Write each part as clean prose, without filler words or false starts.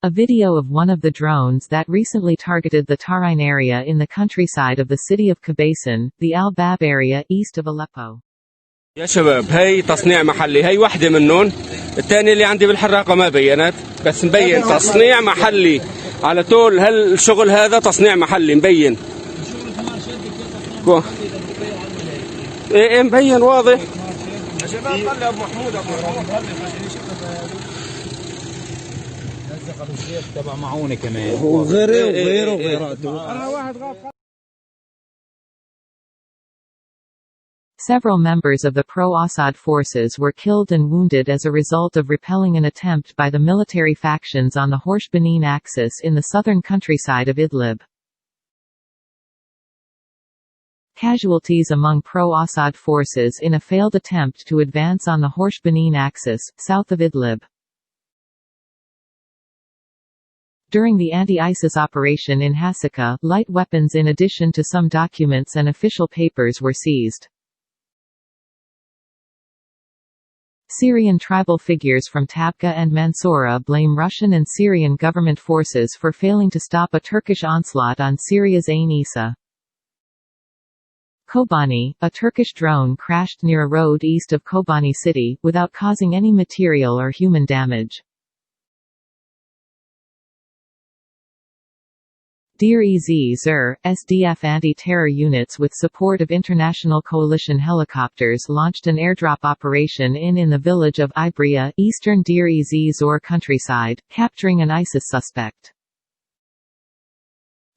A video of one of the drones that recently targeted the Tarain area in the countryside of the city of Kabasan, the Al-Bab area east of Aleppo. يا شباب هاي تصنيع محلي، هاي واحدة منهم. الثانية اللي عندي بالحراقة ما بينت، بس مبين تصنيع محلي على طول. هالشغل هذا تصنيع محلي مبين. ايه مبين واضح. يا شباب طلع ابو محمود نزق الشيخ تبع معونه كمان وغيره. انا واحد غاب. Several members of the pro-Assad forces were killed and wounded as a result of repelling an attempt by the military factions on the Horsh-Benin axis in the southern countryside of Idlib. Casualties among pro-Assad forces in a failed attempt to advance on the Horsh-Benin axis, south of Idlib. During the anti-ISIS operation in Hasaka, light weapons in addition to some documents and official papers were seized. Syrian tribal figures from Tabqa and Mansoura blame Russian and Syrian government forces for failing to stop a Turkish onslaught on Syria's Ain Issa. Kobani, a Turkish drone crashed near a road east of Kobani city, without causing any material or human damage. Deir-ez-Zor, SDF anti-terror units with support of international coalition helicopters launched an airdrop operation in the village of Ibria, eastern Deir-ez-Zor countryside, capturing an ISIS suspect.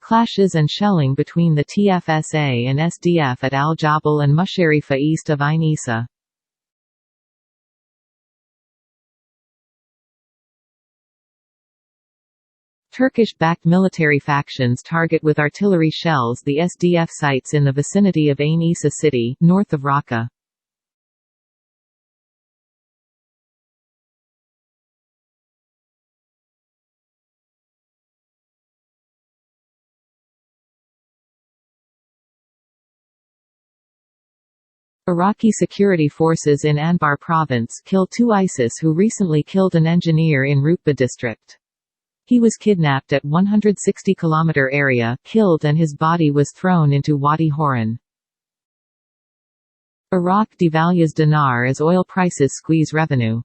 Clashes and shelling between the TFSA and SDF at Al-Jabal and Musharifa east of Ain Issa. Turkish-backed military factions target with artillery shells the SDF sites in the vicinity of Ain Issa city, north of Raqqa. Iraqi security forces in Anbar province kill two ISIS who recently killed an engineer in Rutba district. He was kidnapped at 160 km area, killed and his body was thrown into Wadi Horan. Iraq devalues dinar as oil prices squeeze revenue.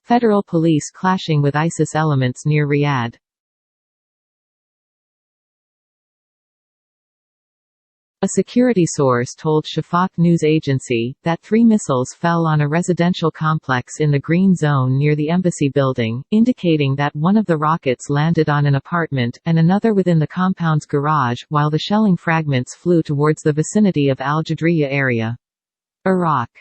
Federal police clashing with ISIS elements near Riyadh. A security source told Shafaq news agency that 3 missiles fell on a residential complex in the Green Zone near the embassy building, indicating that one of the rockets landed on an apartment, and another within the compound's garage, while the shelling fragments flew towards the vicinity of Al-Jadriya area. Iraq.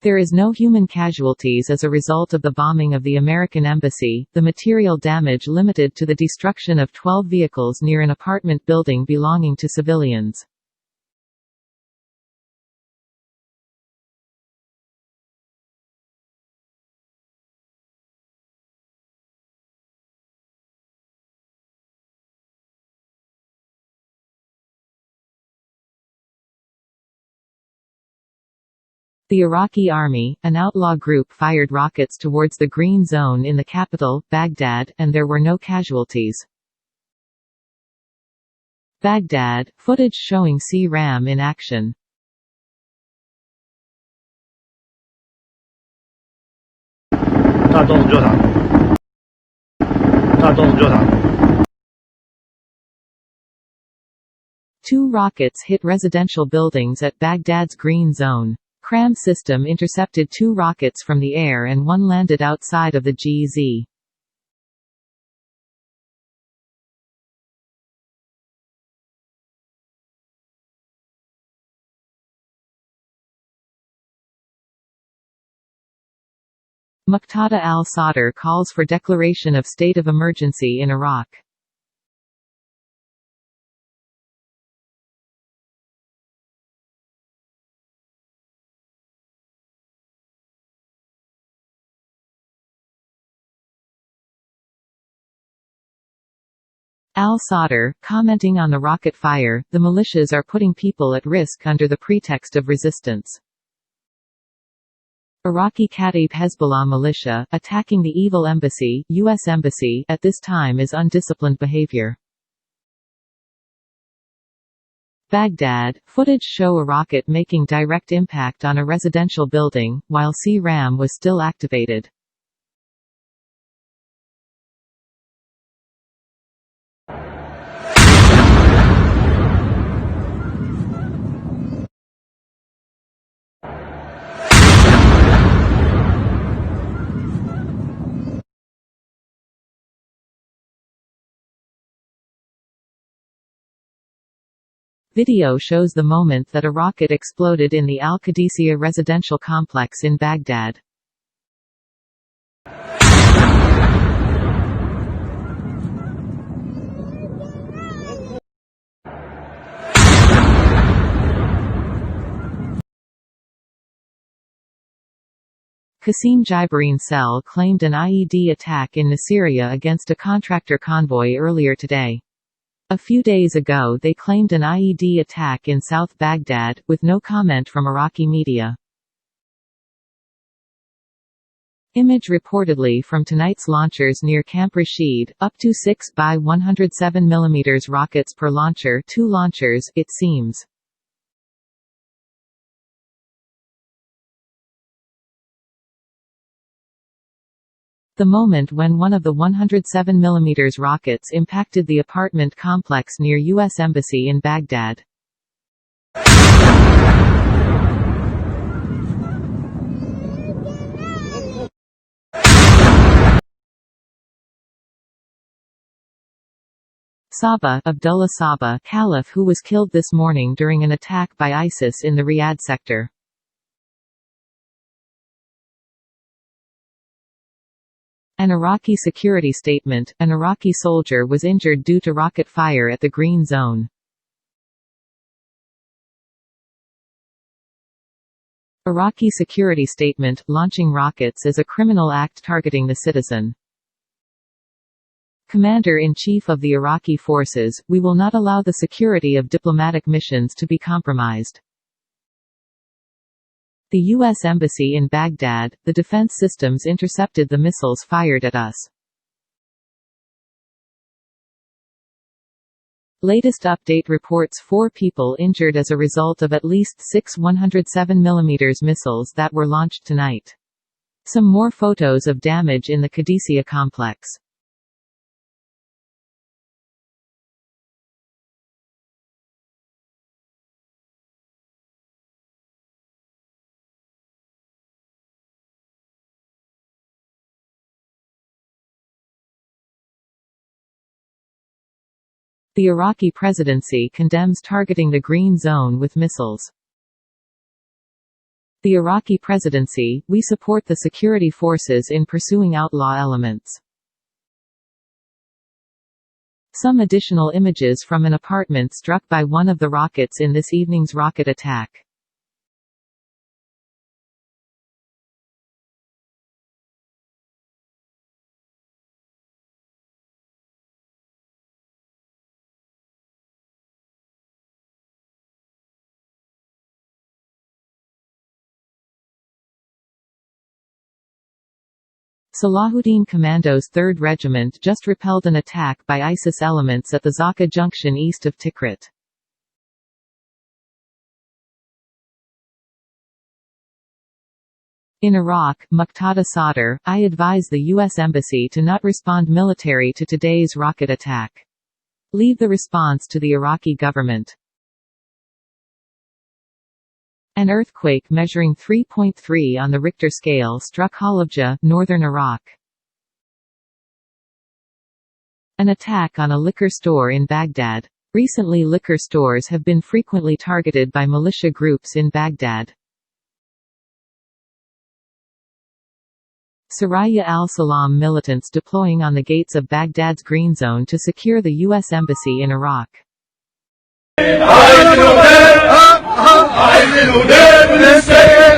There is no human casualties as a result of the bombing of the American embassy, the material damage limited to the destruction of 12 vehicles near an apartment building belonging to civilians. The Iraqi army, an outlaw group, fired rockets towards the Green Zone in the capital, Baghdad, and there were no casualties. Baghdad, footage showing C-RAM in action. Two rockets hit residential buildings at Baghdad's Green Zone. Cram system intercepted 2 rockets from the air and one landed outside of the GZ. Muqtada al-Sadr calls for declaration of state of emergency in Iraq. Al-Sadr, commenting on the rocket fire, the militias are putting people at risk under the pretext of resistance. Iraqi Kataib Hezbollah militia, attacking the evil embassy, U.S. Embassy, at this time is undisciplined behavior. Baghdad, footage show a rocket making direct impact on a residential building, while C-RAM was still activated. Video shows the moment that a rocket exploded in the Al-Qadisiyah residential complex in Baghdad. Qasim Jibrin cell claimed an IED attack in Syria against a contractor convoy earlier today. A few days ago they claimed an IED attack in South Baghdad, with no comment from Iraqi media. Image reportedly from tonight's launchers near Camp Rashid, up to 6 by 107 mm rockets per launcher, 2 launchers, it seems. The moment when one of the 107 mm rockets impacted the apartment complex near U.S. Embassy in Baghdad. Sabah, Abdullah Sabah, Caliph, who was killed this morning during an attack by ISIS in the Riyadh sector. An Iraqi security statement: an Iraqi soldier was injured due to rocket fire at the Green Zone. Iraqi security statement: launching rockets is a criminal act targeting the citizen. Commander-in-Chief of the Iraqi forces: we will not allow the security of diplomatic missions to be compromised. The U.S. Embassy in Baghdad: the defense systems intercepted the missiles fired at us. Latest update reports 4 people injured as a result of at least 6 107 mm missiles that were launched tonight. Some more photos of damage in the Qadisiyah complex. The Iraqi presidency condemns targeting the Green Zone with missiles. The Iraqi presidency: we support the security forces in pursuing outlaw elements. Some additional images from an apartment struck by one of the rockets in this evening's rocket attack. Salahuddin Commando's 3rd Regiment just repelled an attack by ISIS elements at the Zaka junction east of Tikrit. In Iraq, Muqtada Sadr: I advise the U.S. Embassy to not respond military to today's rocket attack. Leave the response to the Iraqi government. An earthquake measuring 3.3 on the Richter scale struck Halabja, northern Iraq. An attack on a liquor store in Baghdad. Recently, liquor stores have been frequently targeted by militia groups in Baghdad. Saraya al-Salam militants deploying on the gates of Baghdad's Green Zone to secure the U.S. Embassy in Iraq. عايزين وداد من السيد